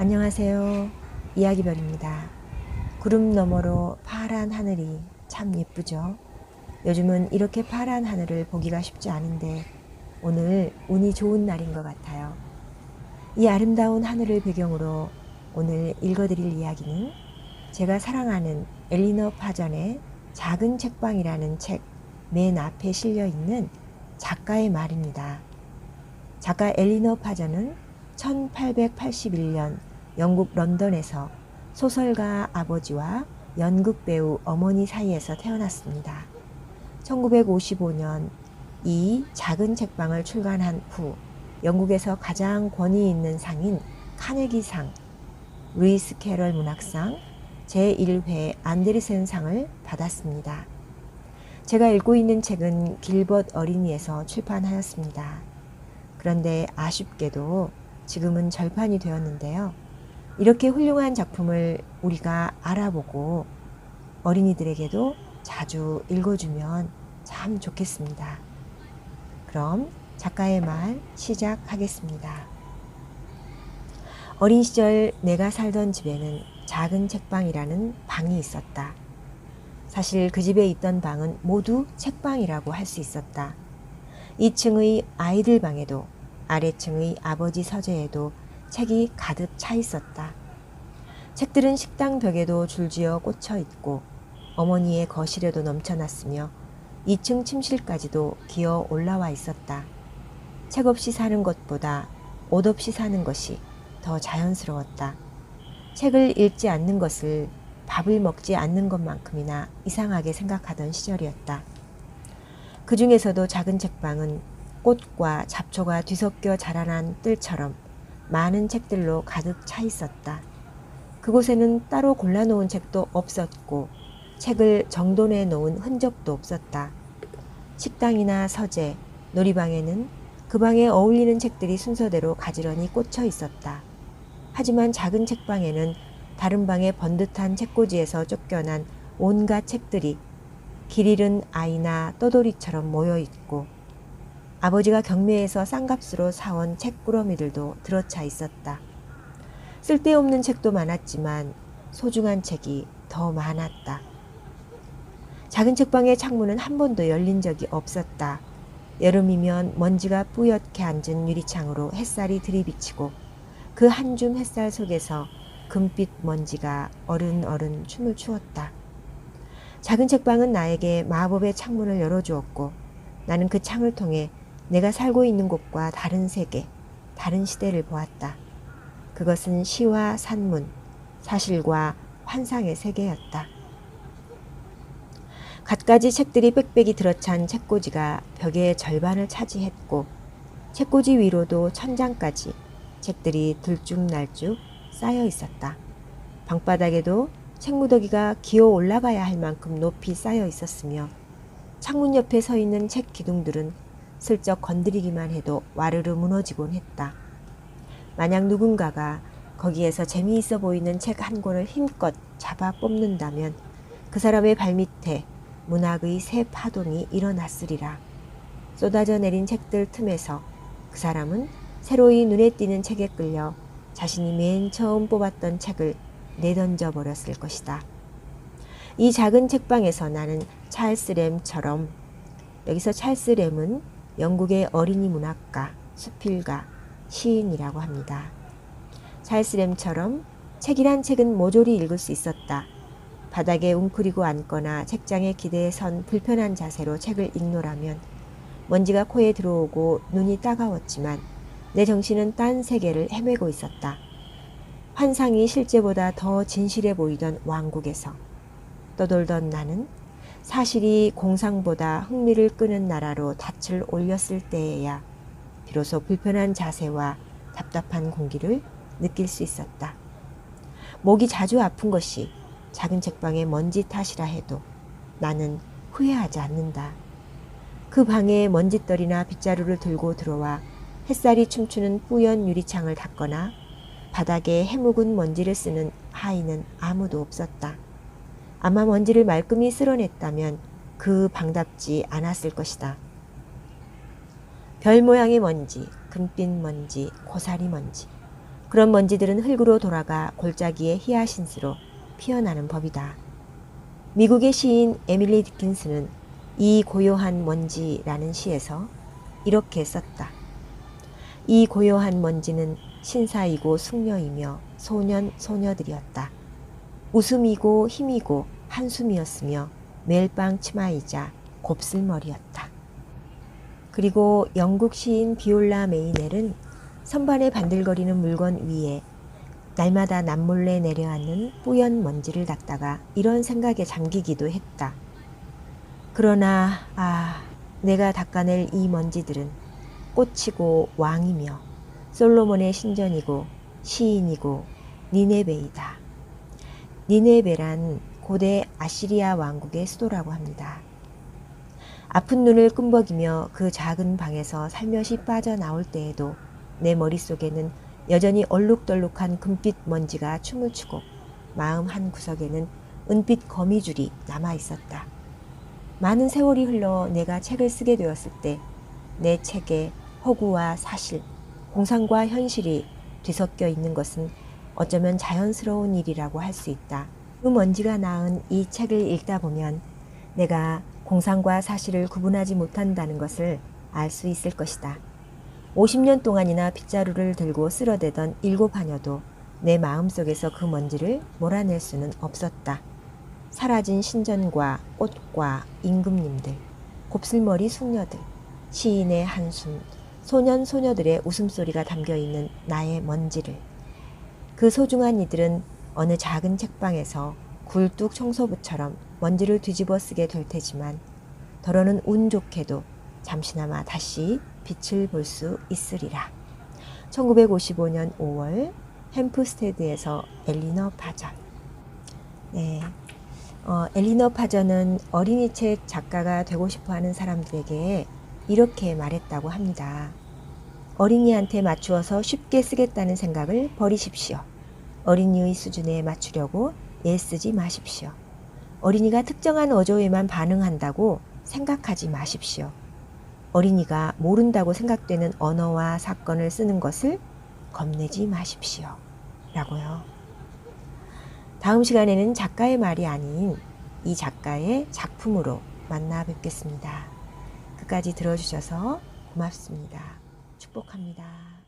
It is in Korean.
안녕하세요. 이야기별입니다. 구름 너머로 파란 하늘이 참 예쁘죠? 요즘은 이렇게 파란 하늘을 보기가 쉽지 않은데 오늘 운이 좋은 날인 것 같아요. 이 아름다운 하늘을 배경으로 오늘 읽어드릴 이야기는 제가 사랑하는 엘리너 파전의 작은 책방이라는 책 맨 앞에 실려 있는 작가의 말입니다. 작가 엘리너 파전은 1881년 영국 런던에서 소설가 아버지와 연극 배우 어머니 사이에서 태어났습니다. 1955년 이 작은 책방을 출간한 후 영국에서 가장 권위 있는 상인 카네기상, 루이스 캐럴 문학상, 제1회 안데르센상을 받았습니다. 제가 읽고 있는 책은 길벗 어린이에서 출판하였습니다. 그런데 아쉽게도 지금은 절판이 되었는데요. 이렇게 훌륭한 작품을 우리가 알아보고 어린이들에게도 자주 읽어주면 참 좋겠습니다. 그럼 작가의 말 시작하겠습니다. 어린 시절 내가 살던 집에는 작은 책방이라는 방이 있었다. 사실 그 집에 있던 방은 모두 책방이라고 할 수 있었다. 2층의 아이들 방에도 아래층의 아버지 서재에도 책이 가득 차 있었다. 책들은 식당 벽에도 줄지어 꽂혀 있고 어머니의 거실에도 넘쳐났으며 2층 침실까지도 기어 올라와 있었다. 책 없이 사는 것보다 옷 없이 사는 것이 더 자연스러웠다. 책을 읽지 않는 것을 밥을 먹지 않는 것만큼이나 이상하게 생각하던 시절이었다. 그 중에서도 작은 책방은 꽃과 잡초가 뒤섞여 자라난 뜰처럼 많은 책들로 가득 차 있었다. 그곳에는 따로 골라놓은 책도 없었고 책을 정돈해 놓은 흔적도 없었다. 식당이나 서재, 놀이방에는 그 방에 어울리는 책들이 순서대로 가지런히 꽂혀 있었다. 하지만 작은 책방에는 다른 방의 번듯한 책꽂이에서 쫓겨난 온갖 책들이 길 잃은 아이나 떠돌이처럼 모여 있고 아버지가 경매에서 싼값으로 사온 책꾸러미들도 들어차 있었다. 쓸데없는 책도 많았지만 소중한 책이 더 많았다. 작은 책방의 창문은 한 번도 열린 적이 없었다. 여름이면 먼지가 뿌옇게 앉은 유리창으로 햇살이 들이비치고 그 한 줌 햇살 속에서 금빛 먼지가 어른어른 춤을 추었다. 작은 책방은 나에게 마법의 창문을 열어주었고 나는 그 창을 통해 내가 살고 있는 곳과 다른 세계, 다른 시대를 보았다. 그것은 시와 산문, 사실과 환상의 세계였다. 갖가지 책들이 빽빽이 들어찬 책꽂이가 벽의 절반을 차지했고 책꽂이 위로도 천장까지 책들이 들쭉날쭉 쌓여 있었다. 방바닥에도 책무더기가 기어 올라가야 할 만큼 높이 쌓여 있었으며 창문 옆에 서 있는 책 기둥들은 슬쩍 건드리기만 해도 와르르 무너지곤 했다. 만약 누군가가 거기에서 재미있어 보이는 책 한 권을 힘껏 잡아 뽑는다면 그 사람의 발밑에 문학의 새 파동이 일어났으리라. 쏟아져 내린 책들 틈에서 그 사람은 새로이 눈에 띄는 책에 끌려 자신이 맨 처음 뽑았던 책을 내던져 버렸을 것이다. 이 작은 책방에서 나는 찰스 램처럼, 여기서 찰스 램은 영국의 어린이 문학가, 수필가, 시인이라고 합니다. 찰스 램처럼 책이란 책은 모조리 읽을 수 있었다. 바닥에 웅크리고 앉거나 책장에 기대에 선 불편한 자세로 책을 읽노라면 먼지가 코에 들어오고 눈이 따가웠지만 내 정신은 딴 세계를 헤매고 있었다. 환상이 실제보다 더 진실해 보이던 왕국에서 떠돌던 나는 사실이 공상보다 흥미를 끄는 나라로 닻을 올렸을 때에야 비로소 불편한 자세와 답답한 공기를 느낄 수 있었다. 목이 자주 아픈 것이 작은 책방의 먼지 탓이라 해도 나는 후회하지 않는다. 그 방에 먼지떨이나 빗자루를 들고 들어와 햇살이 춤추는 뿌연 유리창을 닦거나 바닥에 해묵은 먼지를 쓰는 아이는 아무도 없었다. 아마 먼지를 말끔히 쓸어냈다면 그 방답지 않았을 것이다. 별 모양의 먼지, 금빛 먼지, 고사리 먼지, 그런 먼지들은 흙으로 돌아가 골짜기의 히아신스로 피어나는 법이다. 미국의 시인 에밀리 디킨스는 이 고요한 먼지라는 시에서 이렇게 썼다. 이 고요한 먼지는 신사이고 숙녀이며 소년 소녀들이었다. 웃음이고 힘이고 한숨이었으며 매일 밤 치마이자 곱슬머리였다. 그리고 영국 시인 비올라 메이넬은 선반에 반들거리는 물건 위에 날마다 남몰래 내려앉는 뿌연 먼지를 닦다가 이런 생각에 잠기기도 했다. 그러나 내가 닦아낼 이 먼지들은 꽃이고 왕이며 솔로몬의 신전이고 시인이고 니네베이다. 니네베란 고대 아시리아 왕국의 수도라고 합니다. 아픈 눈을 끔벅이며 그 작은 방에서 살며시 빠져나올 때에도 내 머릿속에는 여전히 얼룩덜룩한 금빛 먼지가 춤을 추고 마음 한 구석에는 은빛 거미줄이 남아 있었다. 많은 세월이 흘러 내가 책을 쓰게 되었을 때 내 책에 허구와 사실, 공상과 현실이 뒤섞여 있는 것은 어쩌면 자연스러운 일이라고 할 수 있다. 그 먼지가 낳은 이 책을 읽다 보면 내가 공상과 사실을 구분하지 못한다는 것을 알 수 있을 것이다. 50년 동안이나 빗자루를 들고 쓸어대던 7하녀도 내 마음속에서 그 먼지를 몰아낼 수는 없었다. 사라진 신전과 꽃과 임금님들, 곱슬머리 숙녀들, 시인의 한숨, 소년 소녀들의 웃음소리가 담겨있는 나의 먼지를. 그 소중한 이들은 어느 작은 책방에서 굴뚝 청소부처럼 먼지를 뒤집어 쓰게 될 테지만 더러는 운 좋게도 잠시나마 다시 빛을 볼 수 있으리라. 1955년 5월 햄프스테드에서 엘리너 파전. 네, 엘리너 파전은 어린이 책 작가가 되고 싶어하는 사람들에게 이렇게 말했다고 합니다. 어린이한테 맞추어서 쉽게 쓰겠다는 생각을 버리십시오. 어린이의 수준에 맞추려고 애쓰지 마십시오. 어린이가 특정한 어조에만 반응한다고 생각하지 마십시오. 어린이가 모른다고 생각되는 언어와 사건을 쓰는 것을 겁내지 마십시오. 라고요. 다음 시간에는 작가의 말이 아닌 이 작가의 작품으로 만나 뵙겠습니다. 끝까지 들어주셔서 고맙습니다. 축복합니다.